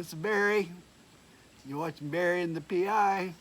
it's Barry. You're watching Barry and the PI.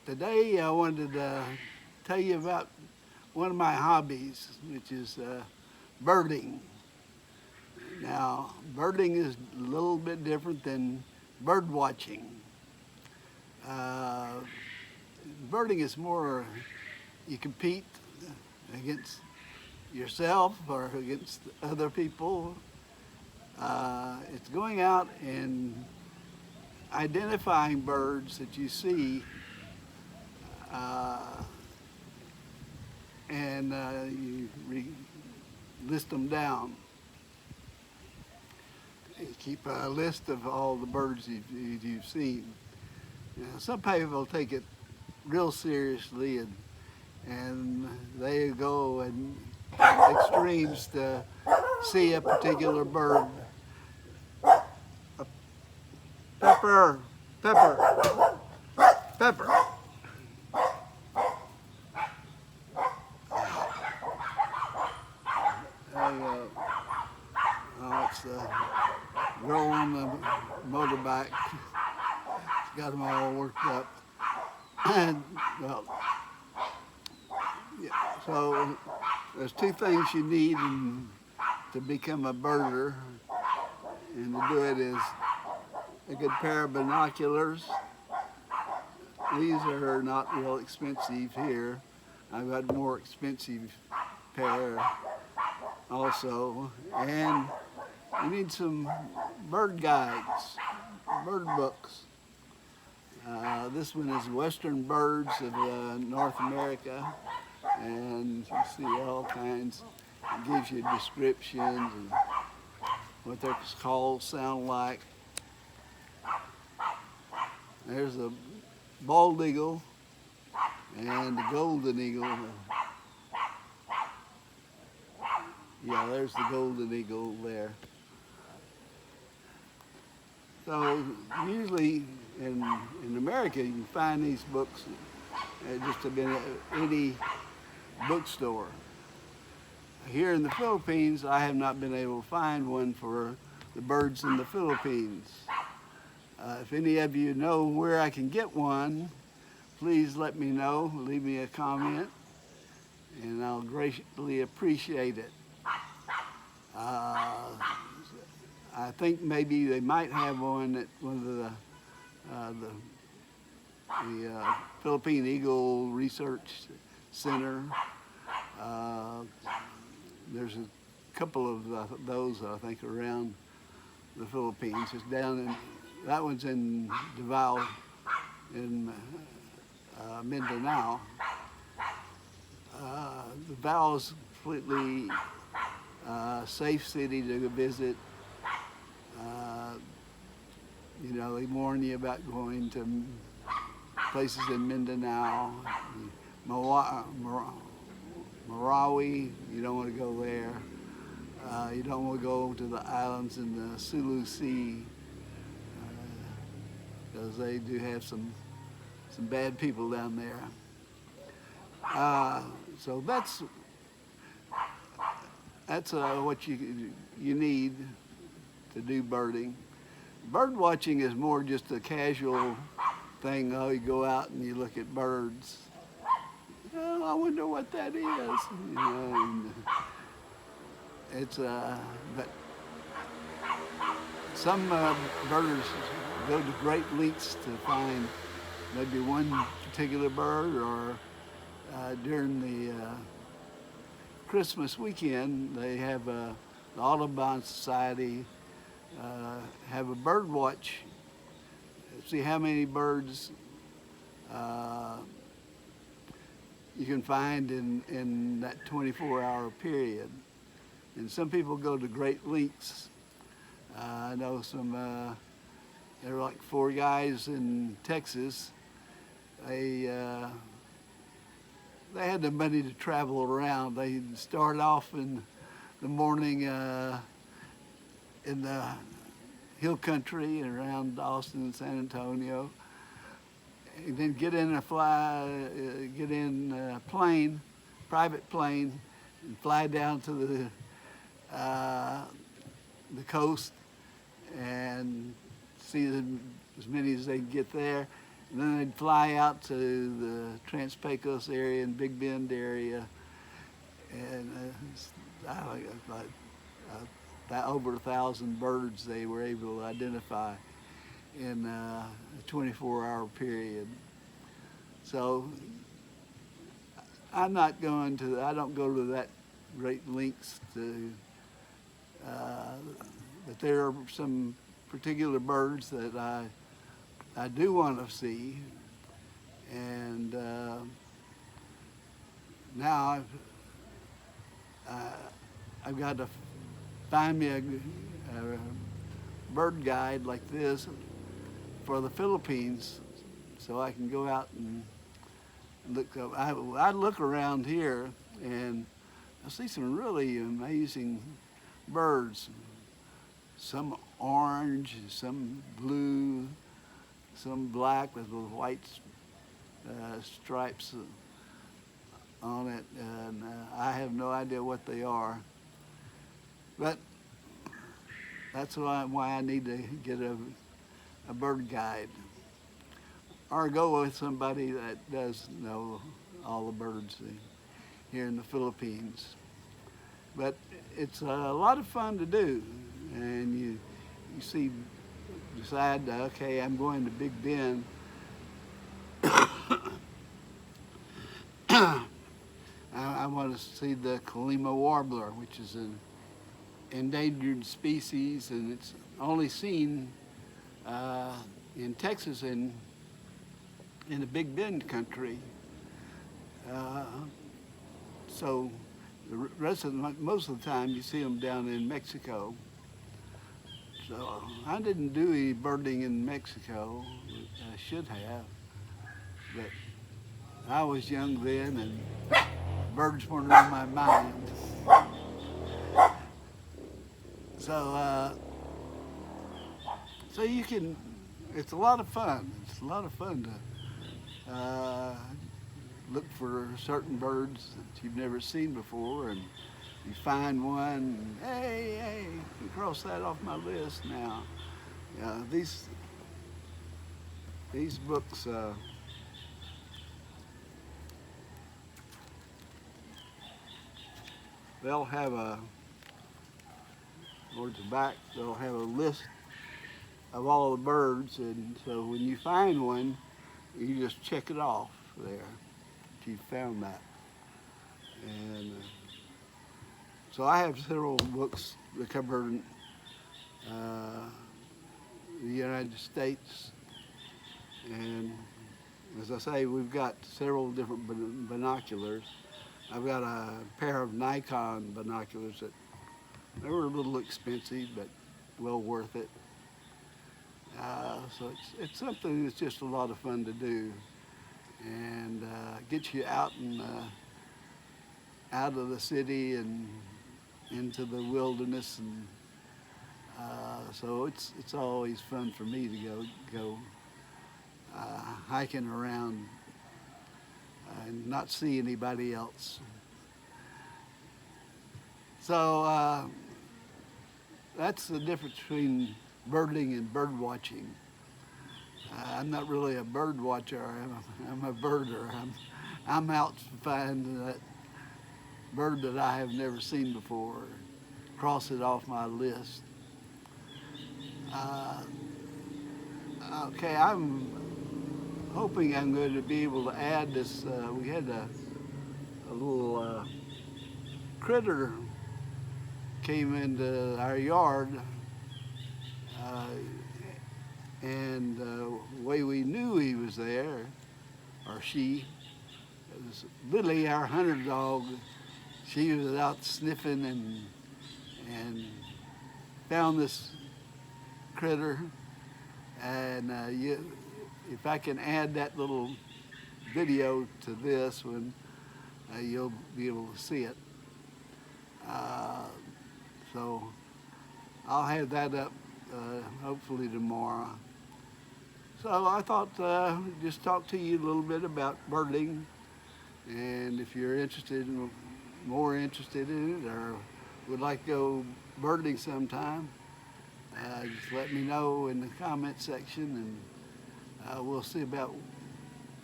Today I wanted to tell you about one of my hobbies, which is birding. Now, birding is a little bit different than bird watching. Uh, Birding is more you compete against yourself or against other people. It's going out and identifying birds that you see uh, and list them down. You keep a list of all the birds you've seen. Now, some people take it real seriously and they go and extremes to see a particular bird. Pepper, Pepper, Pepper. It's the girl on the motorbike. She's got them all worked up. And, well, yeah, so there's two things you need to become a birder. And to do it is a good pair of binoculars. These are not real expensive here. I've got a more expensive pair also. And you need some bird guides, bird books. This one is Western Birds of North America, and you see all kinds. It gives you descriptions and what their calls sound like. There's a bald eagle and the golden eagle. Yeah, there's the golden eagle there. So usually in America you can find these books at just about any bookstore. Here in the Philippines, I have not been able to find one for the birds in the Philippines. If any of you know where I can get one, please let me know. Leave me a comment, and I'll greatly appreciate it. I think maybe they might have one at one of the Philippine Eagle Research Center. There's a couple of those, I think, around the Philippines. It's down in, that one's in Davao in Mindanao. Davao is completely safe city to visit. You know, they warn you about going to places in Mindanao, Marawi, you don't want to go there. You don't want to go to the islands in the Sulu Sea because they do have some bad people down there. So that's what you need to do birding. Bird watching is more just a casual thing. Oh, you go out and you look at birds. Oh, I wonder what that is. You know, and it's but some birders go to great lengths to find maybe one particular bird, or during the Christmas weekend, they have the Audubon Society have a bird watch. See how many birds you can find in that 24-hour period. And some people go to great lengths. I know some, there were like 4 guys in Texas. They had the money to travel around. They start off in the morning in the hill country around Austin and San Antonio, and then get in a plane, private plane, and fly down to the coast and see as many as they can get there. And then they'd fly out to the Trans-Pecos area and Big Bend area, and like over 1,000 birds they were able to identify in a 24-hour period. So I don't go to that great lengths to, but there are some particular birds that I do want to see, and now I've got to find me a bird guide like this for the Philippines, so I can go out and look up. I look around here and I see some really amazing birds. Some orange, some blue, some black with little white stripes on it, and I have no idea what they are. But that's why I need to get a bird guide, or go with somebody that does know all the birds here in the Philippines. But it's a lot of fun to do, and you decide, okay, I'm going to Big Bend. I want to see the Colima warbler, which is an endangered species, and it's only seen in Texas and in the Big Bend country. So the most of the time you see them down in Mexico. So I didn't do any birding in Mexico. I should have, but I was young then and birds weren't on my mind. So so you can, it's a lot of fun. It's a lot of fun to look for certain birds that you've never seen before, and you find one, and hey, you cross that off my list now. These books, they'll have towards the back, they'll have a list of all the birds, and so when you find one, you just check it off there if you found that. And so I have several books that cover the United States, and as I say, we've got several different binoculars. I've got a pair of Nikon binoculars that they were a little expensive, but well worth it. So it's something that's just a lot of fun to do, and gets you out and out of the city and into the wilderness, and so it's always fun for me to go hiking around and not see anybody else. So that's the difference between birding and bird watching. I'm not really a bird watcher. I'm a birder. I'm out to find that bird that I have never seen before, cross it off my list. Okay, I'm hoping I'm going to be able to add this. We had a little critter came into our yard, and the way we knew he was there, or she, it was Lily, our hunter dog. She was out sniffing and found this critter, and if I can add that little video to this one, you'll be able to see it. So I'll have that up hopefully tomorrow. So I thought just talk to you a little bit about birding, and if you're more interested in it, or would like to go birding sometime, just let me know in the comment section, and we'll see about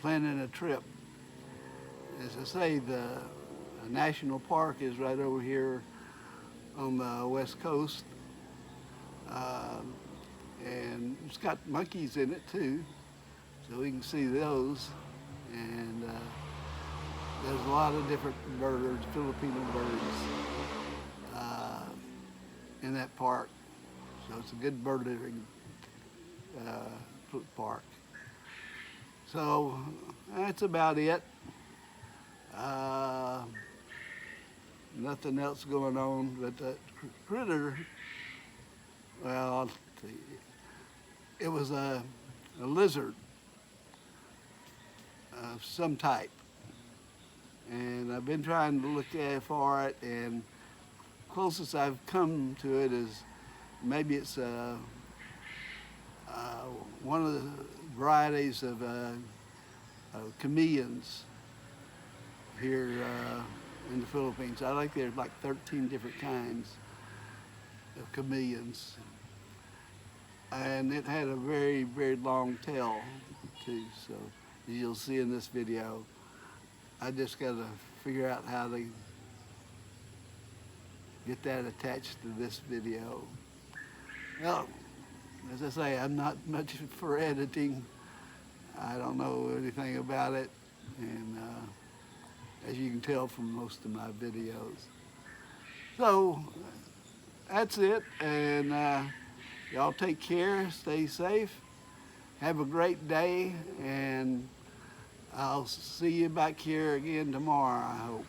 planning a trip. As I say, the national park is right over here on the west coast, and it's got monkeys in it too, so we can see those. And there's a lot of different birds, Filipino birds, in that park. So it's a good birding park. So that's about it. Nothing else going on, but the critter, well, I'll tell you, it was a lizard of some type. And I've been trying to look for it, and closest I've come to it is maybe it's one of the varieties of chameleons here in the Philippines. I think there's like 13 different kinds of chameleons. And it had a very, very long tail too, so as you'll see in this video. I just got to figure out how to get that attached to this video. Well, as I say, I'm not much for editing. I don't know anything about it, and as you can tell from most of my videos. So that's it, and y'all take care, stay safe, have a great day, and I'll see you back here again tomorrow, I hope.